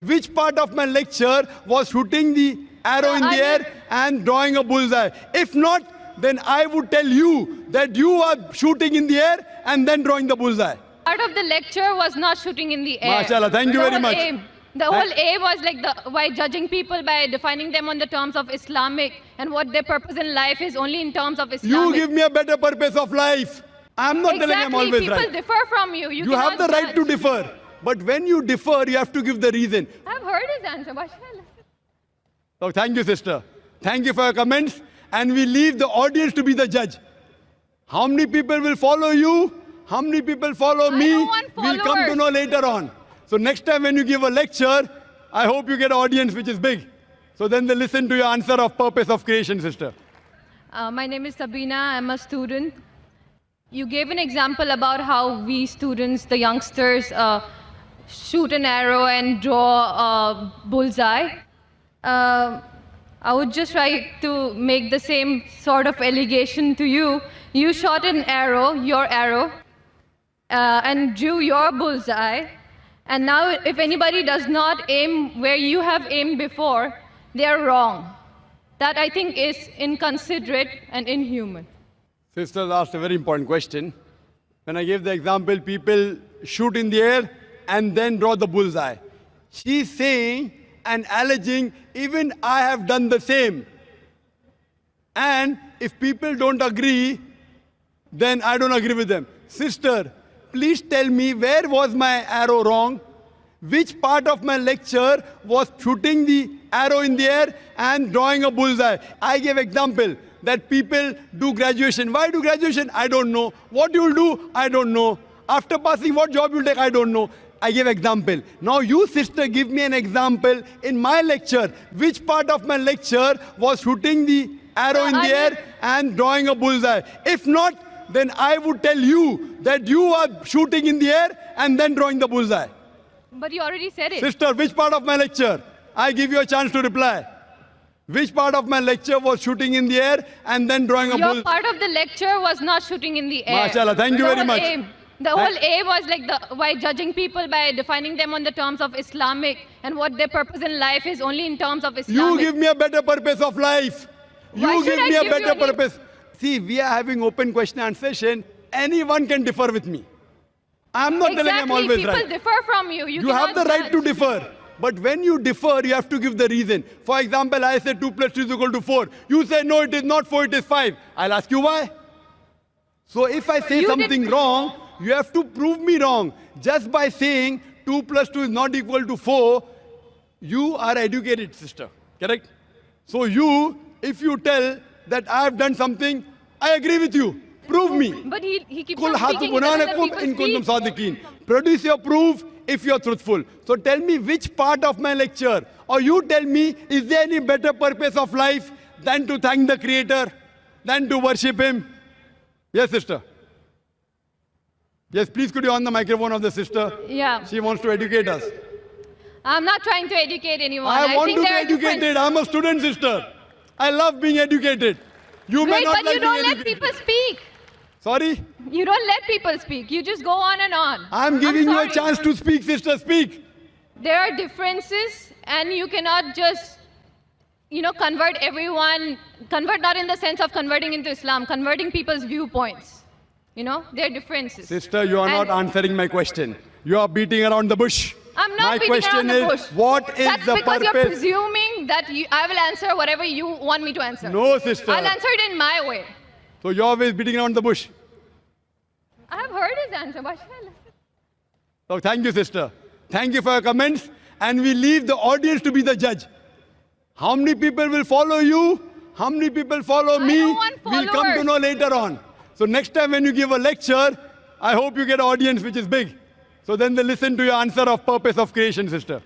Which part of my lecture was shooting the arrow in the air and drawing a bullseye? If not, then I would tell you that you are shooting in the air and then drawing the bullseye. Part of the lecture was not shooting in the air. MashaAllah, thank you very much. The whole aim was like by judging people by defining them on the terms of Islamic and what their purpose in life is only in terms of Islamic. You give me a better purpose of life. I'm not telling I'm always people right. People differ from you. You have the right to differ. But when you differ, you have to give the reason. I've heard his answer. Why should I listen? So thank you, sister. Thank you for your comments. And we leave the audience to be the judge. How many people will follow you? How many people follow me? We'll come to know later on. So next time when you give a lecture, I hope you get an audience which is big. So then they listen to your answer of purpose of creation, sister. My name is Sabina. I'm a student. You gave an example about how we students, the youngsters, shoot an arrow and draw a bullseye. I would just try to make the same sort of allegation to you. You shot an arrow, your arrow, and drew your bullseye. And now if anybody does not aim where you have aimed before, they are wrong. That I think is inconsiderate and inhuman. Sister asked a very important question. When I gave the example, people shoot in the air and then draw the bullseye. She's saying and alleging, even I have done the same. And if people don't agree, then I don't agree with them. Sister, please tell me, where was my arrow wrong? Which part of my lecture was shooting the arrow in the air and drawing a bullseye? I gave example that people do graduation. Why do graduation? I don't know. What you'll do? I don't know. After passing, what job you'll take? I don't know. I gave example. Now you, sister, give me an example in my lecture. Which part of my lecture was shooting the arrow in the air and drawing a bullseye? If not, then I would tell you that you are shooting in the air and then drawing the bullseye. But you already said it. Sister, which part of my lecture? I give you a chance to reply. Which part of my lecture was shooting in the air and then drawing a bullseye? Your part of the lecture was not shooting in the air. MashaAllah, thank you very much. The whole aim was like by judging people by defining them on the terms of Islamic and what their purpose in life is only in terms of Islamic. You give me a better purpose of life. You give me a better purpose. See, we are having open question and answer session. Anyone can differ with me. I'm not telling I'm always right. People differ from you. You have the right to differ. But when you differ, you have to give the reason. For example, I say 2 plus 2 is equal to 4. You say, no, it is not 4, it is 5. I'll ask you why. So if I say something wrong, you have to prove me wrong. Just by saying 2 plus 2 is not equal to 4, you are educated, sister. Correct? So you, if you tell that I have done something, I agree with you. Prove me. But he keeps on speaking. Produce your proof if you're truthful. So tell me which part of my lecture, or you tell me, is there any better purpose of life than to thank the Creator, than to worship Him? Yes, sister. Yes, please could you on the microphone of the sister? Yeah. She wants to educate us. I'm not trying to educate anyone. I want to be educated. I'm a student, sister. I love being educated. You may not like being educated. But you don't let people speak. Sorry? You don't let people speak. You just go on and on. I'm giving you a chance to speak, sister. Speak. There are differences, and you cannot just, convert everyone. Convert not in the sense of converting into Islam, converting people's viewpoints. There are differences. Sister, you are not answering my question. You are beating around the bush. I'm not beating around the bush. What is That's the because purpose? You're presuming that I will answer whatever you want me to answer. No, sister. I'll answer it in my way. So you're always beating around the bush. I have heard his answer. Why should I listen? So thank you, sister. Thank you for your comments. And we leave the audience to be the judge. How many people will follow you? How many people follow me? We'll come to know later on. So next time when you give a lecture, I hope you get an audience which is big. So then they listen to your answer of purpose of creation, sister.